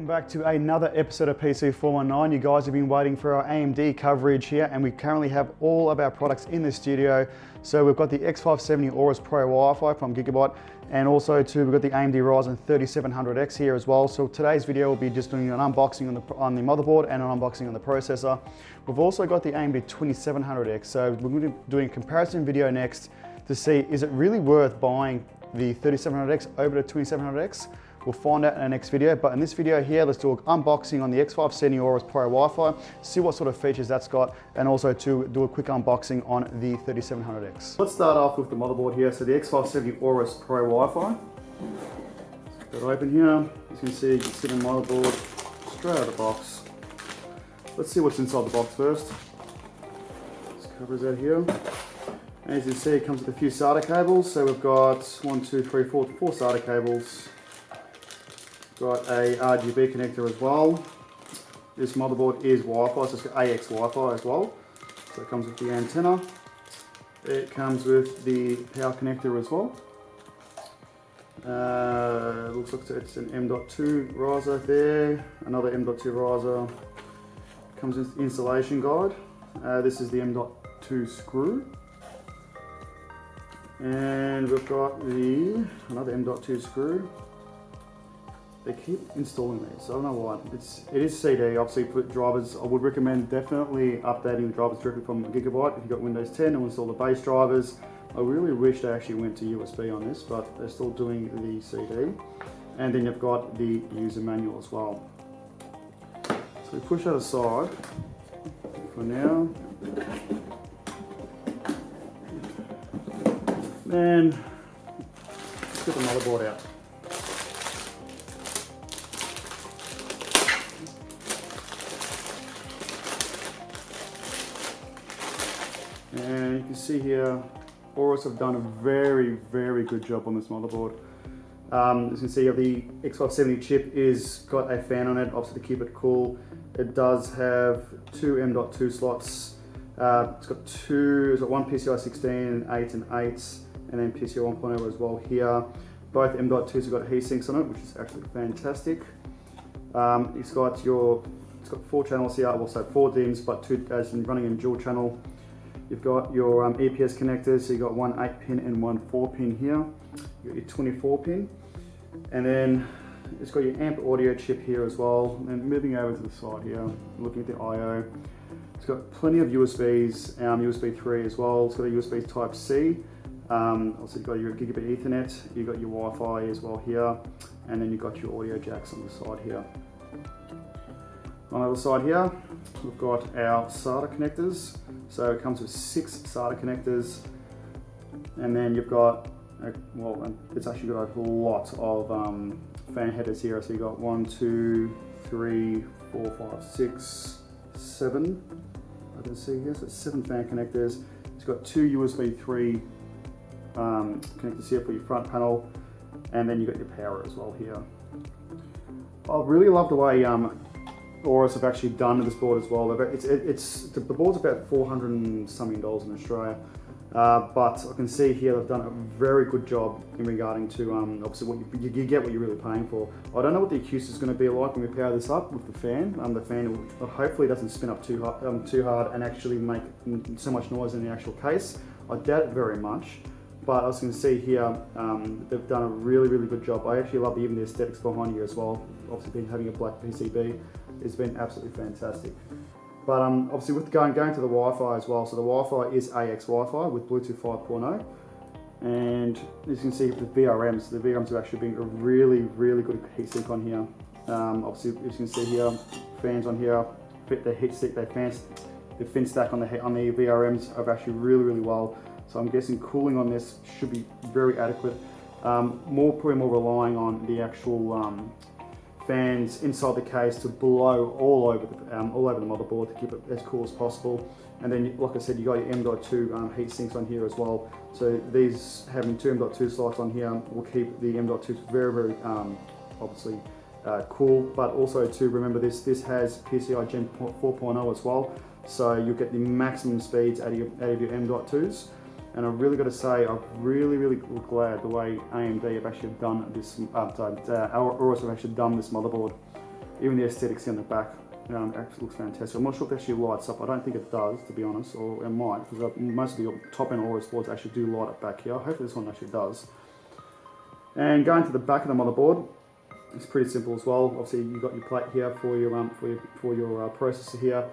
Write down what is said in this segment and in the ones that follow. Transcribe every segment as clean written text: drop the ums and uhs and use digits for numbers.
Welcome back to another episode of PC 419. You guys have been waiting for our AMD coverage here, and we currently have all of our products in the studio. So we've got the X570 Aorus Pro Wi-Fi from Gigabyte, and also we've got the AMD Ryzen 3700X here as well. So today's video will be just doing an unboxing on the motherboard and an unboxing on the processor. We've also got the AMD 2700X. So we're going to be doing a comparison video next to see, is it really worth buying the 3700X over the 2700X? We'll find out in our next video, but in this video here, let's do an unboxing on the X570 Aorus Pro Wi-Fi, see what sort of features that's got, and also to do a quick unboxing on the 3700X. Let's start off with the motherboard here. So the X570 Aorus Pro Wi-Fi. Got it open here. As you can see, you can see the motherboard straight out of the box. Let's see what's inside the box first. This covers out here. And as you can see, it comes with a few SATA cables. So we've got 4 SATA cables. Got a RGB connector as well. This motherboard is Wi-Fi, so it's got AX Wi-Fi as well. So it comes with the antenna. It comes with the power connector as well. Looks like it's an M.2 riser there. Another M.2 riser. Comes with installation guide. This is the M.2 screw. And we've got another M.2 screw. They keep installing these, I don't know why. It is CD, obviously for drivers. I would recommend definitely updating the drivers directly from Gigabyte if you've got Windows 10 and install the base drivers. I really wish they actually went to USB on this, but they're still doing the CD. And then you've got the user manual as well. So we push that aside for now. Then let's get the motherboard out. And you can see here, Aorus have done a very, very good job on this motherboard. As you can see, the X570 chip is got a fan on it, obviously to keep it cool. It does have two M.2 slots. It's got one PCI 16, 8 and 8, and then PCI 1.0 as well here. Both M.2s have got heat sinks on it, which is actually fantastic. It's got 4 channels here, also 4 DIMMs, but 2 as in running in dual channel. You've got your EPS connectors, so you've got one 8-pin and one 4-pin here. You've got your 24-pin. And then it's got your amp audio chip here as well. And moving over to the side here, looking at the I/O. It's got plenty of USBs, USB 3 as well. It's got a USB Type-C. Also you've got your Gigabit Ethernet, you've got your Wi-Fi as well here. And then you've got your audio jacks on the side here. On the other side here, we've got our SATA connectors. So it comes with 6 SATA connectors, and then you've got, it's actually got a lot of fan headers here. So you've got 1, 2, 3, 4, 5, 6, 7. I can see here, so 7 fan connectors. It's got 2 USB 3 connectors here for your front panel, and then you've got your power as well here. I really love the way Aorus have actually done this board as well. The board's about $400 and something in Australia, but I can see here they've done a very good job in regarding to obviously what you get what you're really paying for. I don't know what the acoustic is going to be like when we power this up with the fan. The fan hopefully doesn't spin up too hard and actually make so much noise in the actual case. I doubt it very much. But as you can see here, they've done a really, really good job. I actually love even the aesthetics behind here as well. Obviously, having a black PCB has been absolutely fantastic. But obviously, with going to the Wi-Fi as well. So the Wi-Fi is AX Wi-Fi with Bluetooth 5.0, and as you can see with the VRMs have actually been a really, really good heatsink on here. Obviously, as you can see here, fans on here fit the heatsink, the fin stack on the VRMs are actually really, really well. So I'm guessing cooling on this should be very adequate. Probably more relying on the actual fans inside the case to blow all over the motherboard to keep it as cool as possible. And then, like I said, you got your M.2 heat sinks on here as well. So these having 2 M.2 slots on here will keep the M.2s very, very obviously cool. But also to remember this has PCI Gen 4.0 as well. So you'll get the maximum speeds out of your M.2s. And I've really got to say, I'm really, really glad the way AMD have actually done this, Aorus have actually done this motherboard. Even the aesthetics in the back actually looks fantastic. I'm not sure if it actually lights up. I don't think it does, to be honest, or it might, because most of the top-end Aorus boards actually do light up back here. Hopefully this one actually does. And going to the back of the motherboard, it's pretty simple as well. Obviously, you've got your plate here for your processor here.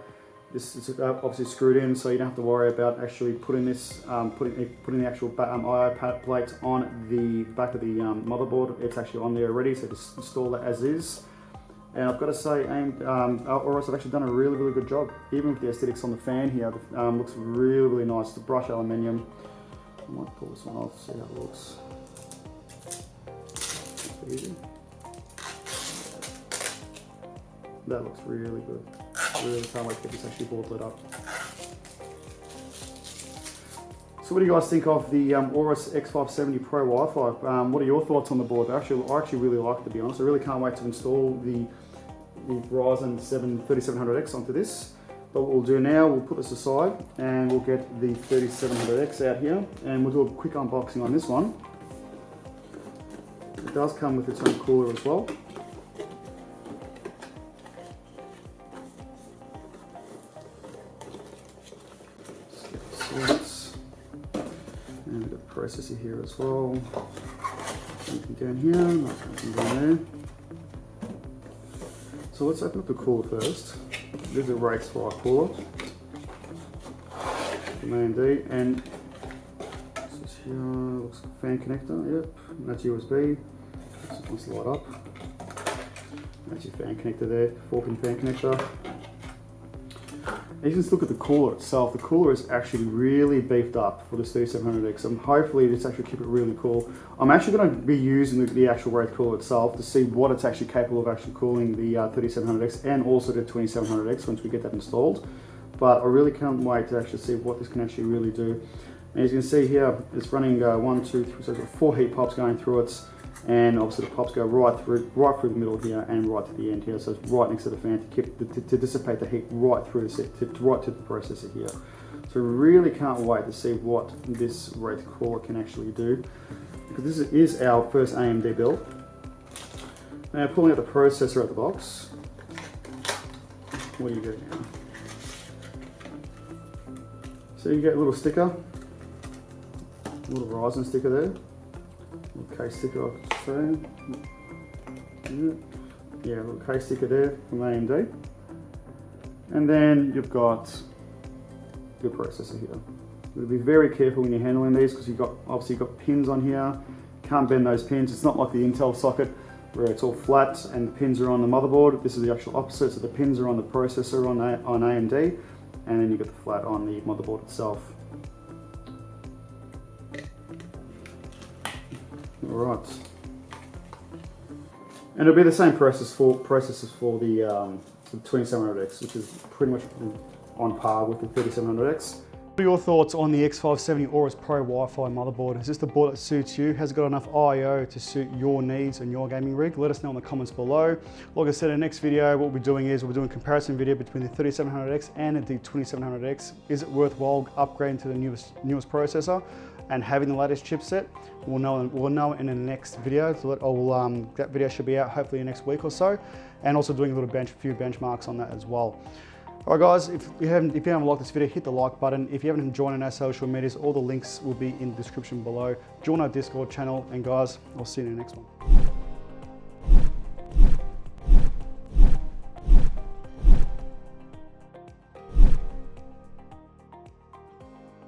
This is obviously screwed in, so you don't have to worry about actually putting this, putting the actual I/O plate on the back of the motherboard. It's actually on there already, so just install that as is. And I've got to say, Aorus have actually done a really, really good job. Even with the aesthetics on the fan here, looks really, really nice. The brushed aluminium. I might pull this one off, see how it looks. Easy. That looks really good. Really can't wait to get this actually board lit up. So what do you guys think of the Aorus X570 Pro Wi-Fi? What are your thoughts on the board? I actually really like it, to be honest. I really can't wait to install the Ryzen 3700X onto this. But what we'll do now, we'll put this aside and we'll get the 3700X out here and we'll do a quick unboxing on this one. It does come with its own cooler as well. And we've got the processor here as well. Something down here, nothing down there. So let's open up the cooler first. This is a race fire cooler from AMD, and this is here, looks like a fan connector, yep, and that's USB. This one's light up. That's your fan connector there, 4-pin fan connector. And you can just look at the cooler itself. The cooler is actually really beefed up for this 3700X, and hopefully this actually keep it really cool. I'm actually going to be using the actual Wraith cooler itself to see what it's actually capable of actually cooling the 3700X and also the 2700X once we get that installed. But I really can't wait to actually see what this can actually really do. And as you can see here, it's running 1, 2, 3, so 4 heat pipes going through it. And obviously the pops go right through the middle here and right to the end here, so it's right next to the fan to dissipate the heat right through right to the processor here. So really can't wait to see what this Wraith cooler can actually do, because this is our first AMD build. Now pulling out the processor out of the box, what do you get now? So you get a little sticker, a little Ryzen sticker there. Little case sticker, I should say. Yeah, a little case sticker there from AMD. And then you've got your processor here. You'll be very careful when you're handling these, because obviously you've got pins on here. Can't bend those pins. It's not like the Intel socket where it's all flat and the pins are on the motherboard. This is the actual opposite. So the pins are on the processor on AMD, and then you get the flat on the motherboard itself. Alright, and it'll be the same processors for the 2700X, which is pretty much on par with the 3700X. What are your thoughts on the X570 Aorus Pro Wi-Fi motherboard? Is this the board that suits you? Has it got enough I/O to suit your needs and your gaming rig? Let us know in the comments below. Like I said, in the next video, what we'll be doing is we'll be doing a comparison video between the 3700X and the 2700X. Is it worthwhile upgrading to the newest processor and having the latest chipset? We'll know in the next video. So that video should be out hopefully in the next week or so, and also doing a few benchmarks on that as well. Alright guys, if you haven't liked this video, hit the like button. If you haven't joined our social medias, all the links will be in the description below. Join our Discord channel, and guys, I'll see you in the next one.